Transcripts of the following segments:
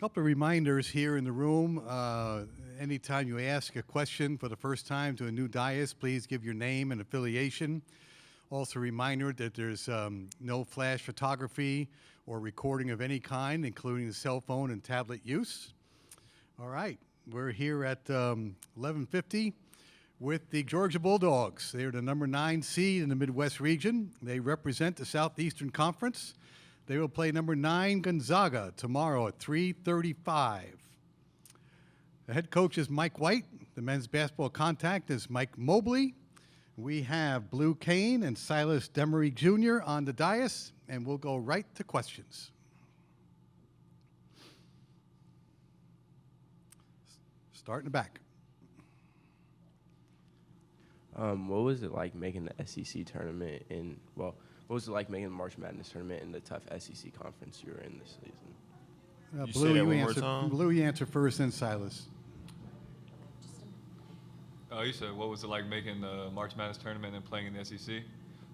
Couple of reminders here in the room. Anytime you ask a question for the first time to a new dais, please give your name and affiliation. Also a reminder that there's no flash photography or recording of any kind, including the cell phone and tablet use. All right, we're here at 11:50 with the Georgia Bulldogs. They're the number 9 seed in the Midwest region. They represent the Southeastern Conference. They will play number 9 Gonzaga tomorrow at 3:35. The head coach is Mike White. The men's basketball contact is Mike Mobley. We have Blue Cain and Silas Demary Jr. on the dais, and we'll go right to questions. Start in the back. What was it like making the SEC tournament what was it like making the March Madness tournament in the tough SEC conference you were in this season? Blue, you answer first, then Silas. You said, what was it like making the March Madness tournament and playing in the SEC?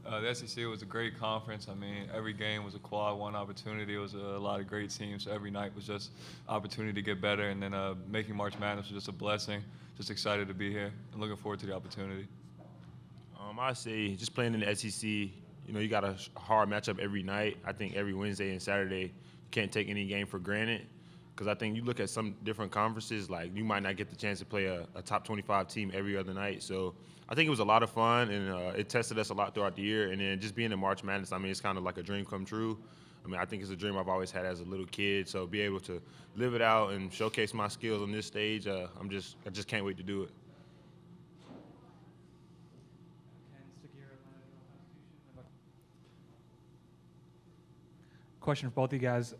The SEC was a great conference. I mean, every game was a quad one opportunity. It was a lot of great teams. So every night was just opportunity to get better. And then making March Madness was just a blessing. Just excited to be here and looking forward to the opportunity. I say just playing in the SEC, you got a hard matchup every night. I think every Wednesday and Saturday, you can't take any game for granted. Because I think you look at some different conferences, like you might not get the chance to play a top 25 team every other night. So I think it was a lot of fun, and it tested us a lot throughout the year. And then just being in March Madness, I mean, it's kind of like a dream come true. I mean, I think it's a dream I've always had as a little kid. So be able to live it out and showcase my skills on this stage, I just can't wait to do it. Question for both of you guys.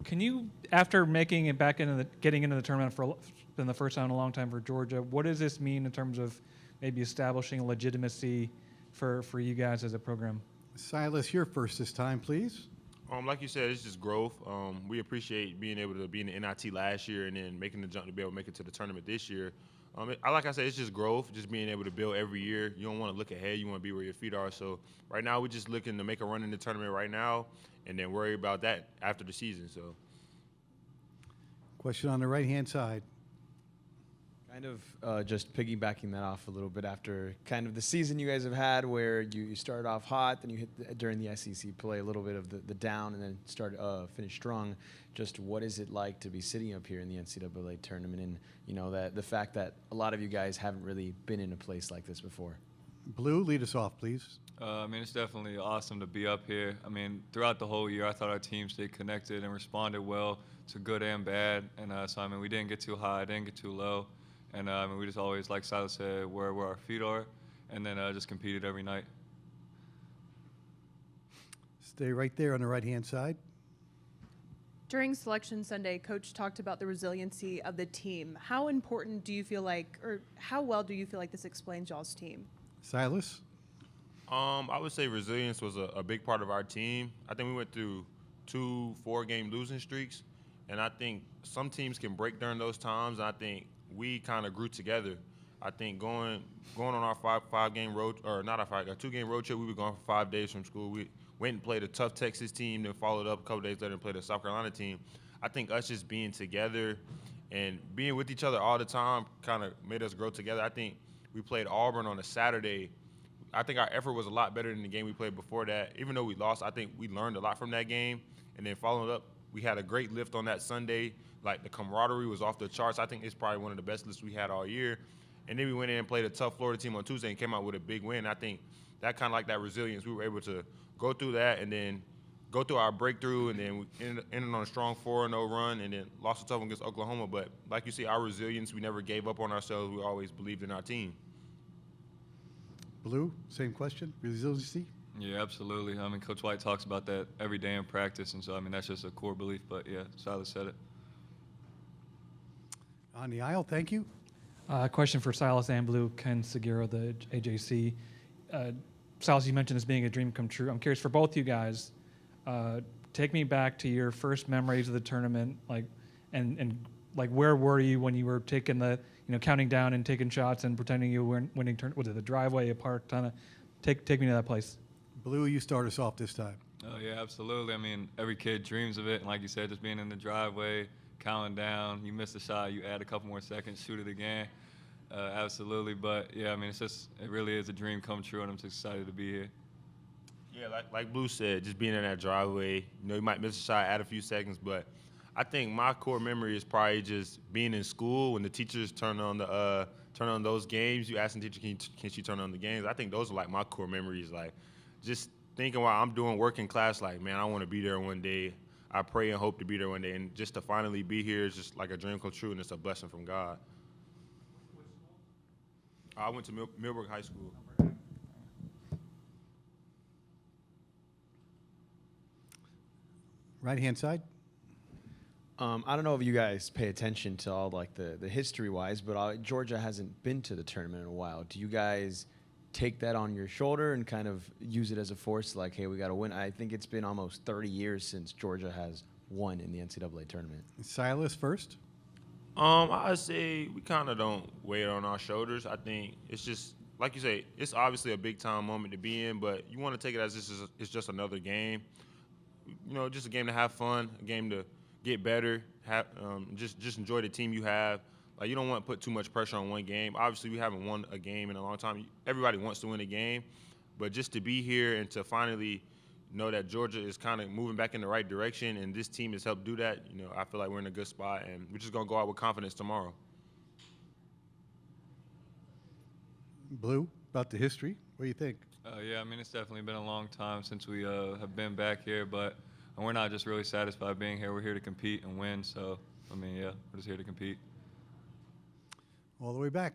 Can you, after making it back getting into the tournament for the first time in a long time for Georgia, what does this mean in terms of maybe establishing legitimacy for you guys as a program? Silas, you're first this time, please. Like you said, it's just growth. We appreciate being able to be in the NIT last year and then making the jump to be able to make it to the tournament this year. Like I said, it's just growth, just being able to build every year. You don't want to look ahead. You want to be where your feet are. So right now we're just looking to make a run in the tournament right now and then worry about that after the season. So. Question on the right-hand side. Kind of just piggybacking that off a little bit after kind of the season you guys have had where you started off hot, then you hit during the SEC play a little bit of the down and then finish strong. Just what is it like to be sitting up here in the NCAA tournament and, the fact that a lot of you guys haven't really been in a place like this before? Blue, lead us off, please. It's definitely awesome to be up here. I mean, throughout the whole year, I thought our team stayed connected and responded well to good and bad. And so, we didn't get too high, didn't get too low. And we just always, like Silas said, where our feet are, and then just competed every night. Stay right there on the right-hand side. During Selection Sunday, Coach talked about the resiliency of the team. How important do you feel like, or how well do you feel like this explains y'all's team? Silas? I would say resilience was a big part of our team. I think we went through 2 4-game losing streaks, and I think some teams can break during those times. And I think we kind of grew together. I think going on our 2-game road trip, we were gone for 5 days from school. We went and played a tough Texas team, then followed up a couple days later and played a South Carolina team. I think us just being together and being with each other all the time kind of made us grow together. I think we played Auburn on a Saturday. I think our effort was a lot better than the game we played before that. Even though we lost, I think we learned a lot from that game. And then following up, we had a great lift on that Sunday. Like, the camaraderie was off the charts. I think it's probably one of the best lifts we had all year. And then we went in and played a tough Florida team on Tuesday and came out with a big win. I think that kind of like that resilience, we were able to go through that and then go through our breakthrough, and then we ended on a strong 4-0 run and then lost a tough one against Oklahoma. But like you see, our resilience, we never gave up on ourselves. We always believed in our team. Blue, same question. Resiliency? Yeah, absolutely. Coach White talks about that every day in practice, and so, that's just a core belief. But, yeah, Silas said it. On the aisle, thank you. Question for Silas and Blue, Ken Segura, the AJC. Silas, you mentioned this being a dream come true. I'm curious for both you guys. Take me back to your first memories of the tournament, and where were you when you were taking counting down and taking shots and pretending you were winning? Was it the driveway, a park? Take me to that place. Blue, you start us off this time. Oh, yeah, absolutely. I mean, every kid dreams of it. And like you said, just being in the driveway, counting down, you miss a shot, you add a couple more seconds, shoot it again. Absolutely. But, yeah, I mean, it really is a dream come true, and I'm just excited to be here. Yeah, like Blue said, just being in that driveway, you might miss a shot, add a few seconds, but I think my core memory is probably just being in school when the teachers turn on those games. You ask the teacher, can she turn on the games? I think those are like my core memories, like just thinking while I'm doing work in class, like, man, I want to be there one day. I pray and hope to be there one day, and just to finally be here is just like a dream come true, and it's a blessing from God. I went to Millbrook High School. Right-hand side. I don't know if you guys pay attention to all like the history-wise, but Georgia hasn't been to the tournament in a while. Do you guys take that on your shoulder and kind of use it as a force, like, hey, we got to win? I think it's been almost 30 years since Georgia has won in the NCAA tournament. Silas first. I say we kind of don't weigh it on our shoulders. I think it's just, like you say, it's obviously a big-time moment to be in, but you want to take it as it's just another game. Just a game to have fun, a game to get better, just enjoy the team you have. Like, you don't want to put too much pressure on one game. Obviously, we haven't won a game in a long time. Everybody wants to win a game, but just to be here and to finally know that Georgia is kind of moving back in the right direction, and this team has helped do that, I feel like we're in a good spot, and we're just going to go out with confidence tomorrow. Blue, about the history. What do you think? Yeah, I mean, it's definitely been a long time since we have been back here, but we're not just really satisfied being here. We're here to compete and win. So, I mean, yeah, we're just here to compete. All the way back.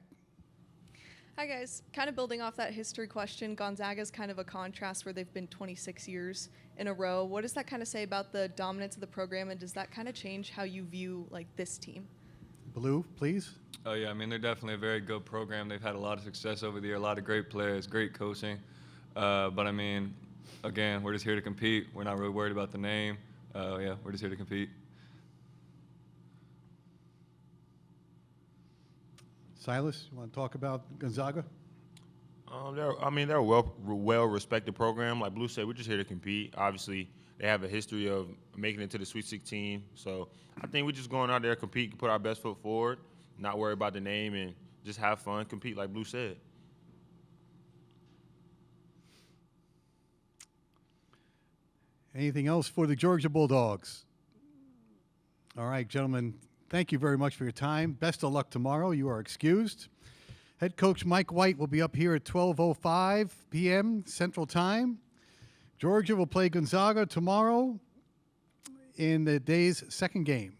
Hi, guys. Kind of building off that history question, Gonzaga is kind of a contrast where they've been 26 years in a row. What does that kind of say about the dominance of the program, and does that kind of change how you view, like, this team? Blue, please. Oh, yeah, I mean, they're definitely a very good program. They've had a lot of success over the year, a lot of great players, great coaching. But, I mean, again, we're just here to compete. We're not really worried about the name. Yeah, we're just here to compete. Silas, you want to talk about Gonzaga? They're a well-respected program. Like Blue said, we're just here to compete. Obviously, they have a history of making it to the Sweet 16. So I think we're just going out there, compete, put our best foot forward, not worry about the name, and just have fun, compete like Blue said. Anything else for the Georgia Bulldogs? All right, gentlemen, thank you very much for your time. Best of luck tomorrow. You are excused. Head coach Mike White will be up here at 12:05 p.m. Central Time. Georgia will play Gonzaga tomorrow in the day's second game.